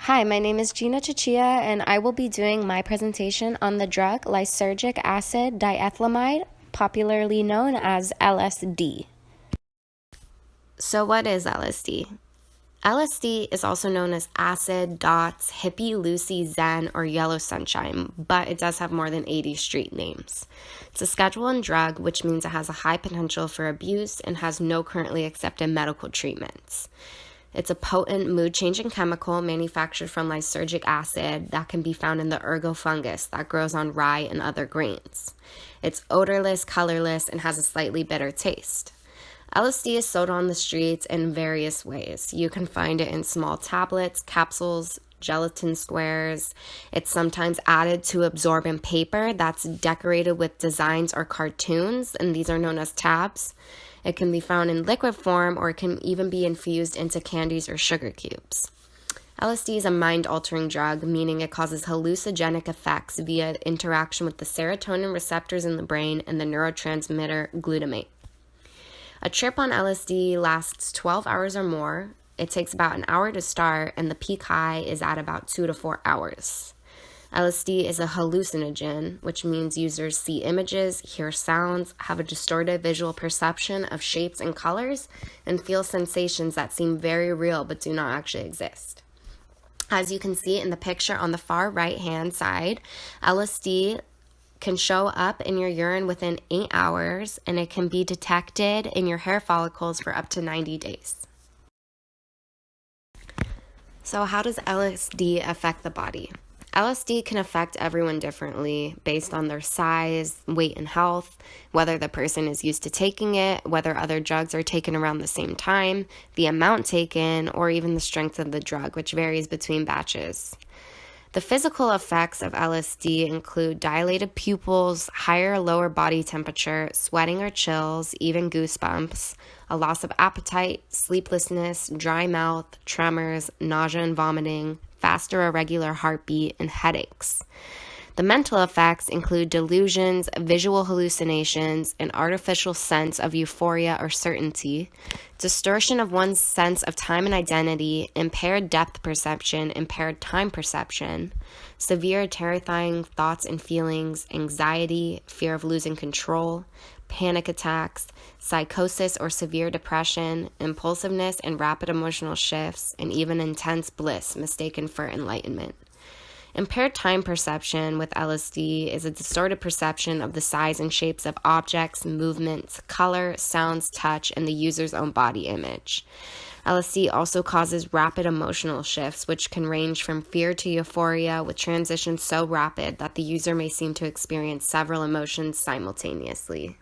Hi, my name is Gina Chichia, and I will be doing my presentation on the drug lysergic acid diethylamide, popularly known as LSD. So what is LSD? LSD is also known as acid, dots, hippie, Lucy, Zen, or yellow sunshine, but it does have more than 80 street names. It's a Schedule I drug, which means it has a high potential for abuse and has no currently accepted medical treatments. It's a potent mood-changing chemical manufactured from lysergic acid that can be found in the ergo fungus that grows on rye and other grains. It's odorless, colorless, and has a slightly bitter taste. LSD is sold on the streets in various ways. You can find it in small tablets, capsules, gelatin squares. It's sometimes added to absorbent paper that's decorated with designs or cartoons, and these are known as tabs. It can be found in liquid form, or it can even be infused into candies or sugar cubes. LSD is a mind-altering drug, meaning it causes hallucinogenic effects via interaction with the serotonin receptors in the brain and the neurotransmitter glutamate. A trip on LSD lasts 12 hours or more. It takes about an hour to start, and the peak high is at about 2 to 4 hours. LSD is a hallucinogen, which means users see images, hear sounds, have a distorted visual perception of shapes and colors, and feel sensations that seem very real but do not actually exist. As you can see in the picture on the far right-hand side, LSD can show up in your urine within 8 hours, and it can be detected in your hair follicles for up to 90 days. So how does LSD affect the body? LSD can affect everyone differently based on their size, weight, and health, whether the person is used to taking it, whether other drugs are taken around the same time, the amount taken, or even the strength of the drug, which varies between batches. The physical effects of LSD include dilated pupils, higher or lower body temperature, sweating or chills, even goosebumps, a loss of appetite, sleeplessness, dry mouth, tremors, nausea and vomiting, faster irregular heartbeat, and headaches. The mental effects include delusions, visual hallucinations, an artificial sense of euphoria or certainty, distortion of one's sense of time and identity, impaired depth perception, impaired time perception, severe terrifying thoughts and feelings, anxiety, fear of losing control, panic attacks, psychosis or severe depression, impulsiveness and rapid emotional shifts, and even intense bliss mistaken for enlightenment. Impaired time perception with LSD is a distorted perception of the size and shapes of objects, movements, color, sounds, touch, and the user's own body image. LSD also causes rapid emotional shifts, which can range from fear to euphoria, with transitions so rapid that the user may seem to experience several emotions simultaneously.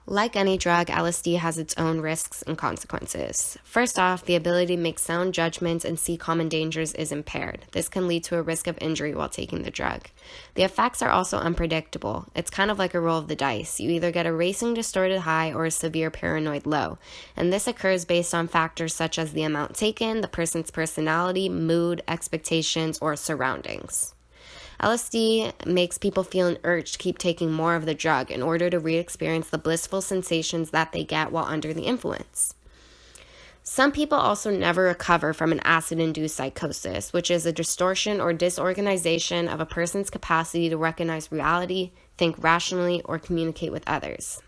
Like any drug, LSD has its own risks and consequences. First off, the ability to make sound judgments and see common dangers is impaired. This can lead to a risk of injury while taking the drug. The effects are also unpredictable. It's kind of like a roll of the dice. You either get a racing distorted high or a severe paranoid low. And this occurs based on factors such as the amount taken, the person's personality, mood, expectations, or surroundings. LSD makes people feel an urge to keep taking more of the drug in order to re-experience the blissful sensations that they get while under the influence. Some people also never recover from an acid-induced psychosis, which is a distortion or disorganization of a person's capacity to recognize reality, think rationally, or communicate with others.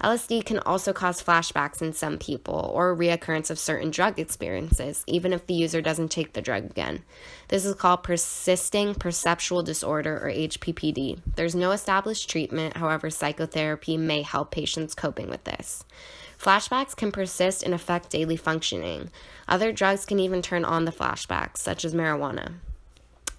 LSD can also cause flashbacks in some people or a reoccurrence of certain drug experiences, even if the user doesn't take the drug again. This is called persisting perceptual disorder, or HPPD. There's no established treatment, however, psychotherapy may help patients coping with this. Flashbacks can persist and affect daily functioning. Other drugs can even turn on the flashbacks, such as marijuana.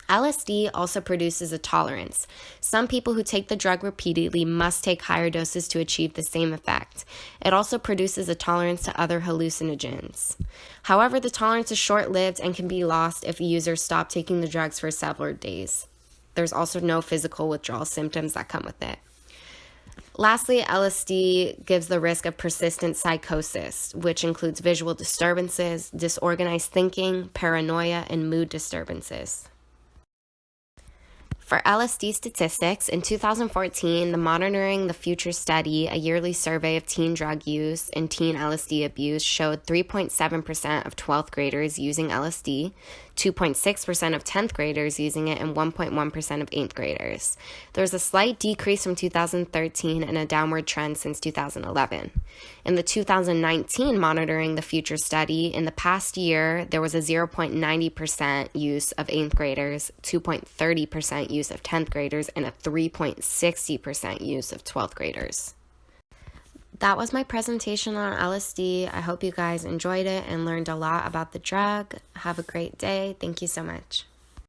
LSD also produces a tolerance. Some people who take the drug repeatedly must take higher doses to achieve the same effect. It also produces a tolerance to other hallucinogens. However, the tolerance is short-lived and can be lost if users stop taking the drugs for several days. There's also no physical withdrawal symptoms that come with it. Lastly, LSD gives the risk of persistent psychosis, which includes visual disturbances, disorganized thinking, paranoia, and mood disturbances. For LSD statistics, in 2014, the Monitoring the Future study, a yearly survey of teen drug use and teen LSD abuse, showed 3.7% of 12th graders using LSD, 2.6% of 10th graders using it, and 1.1% of 8th graders. There was a slight decrease from 2013 and a downward trend since 2011. In the 2019 Monitoring the Future study, in the past year, there was a 0.90% use of 8th graders, 2.30% use of 10th graders, and a 3.60% use of 12th graders. That was my presentation on LSD. I hope you guys enjoyed it and learned a lot about the drug. Have a great day. Thank you so much.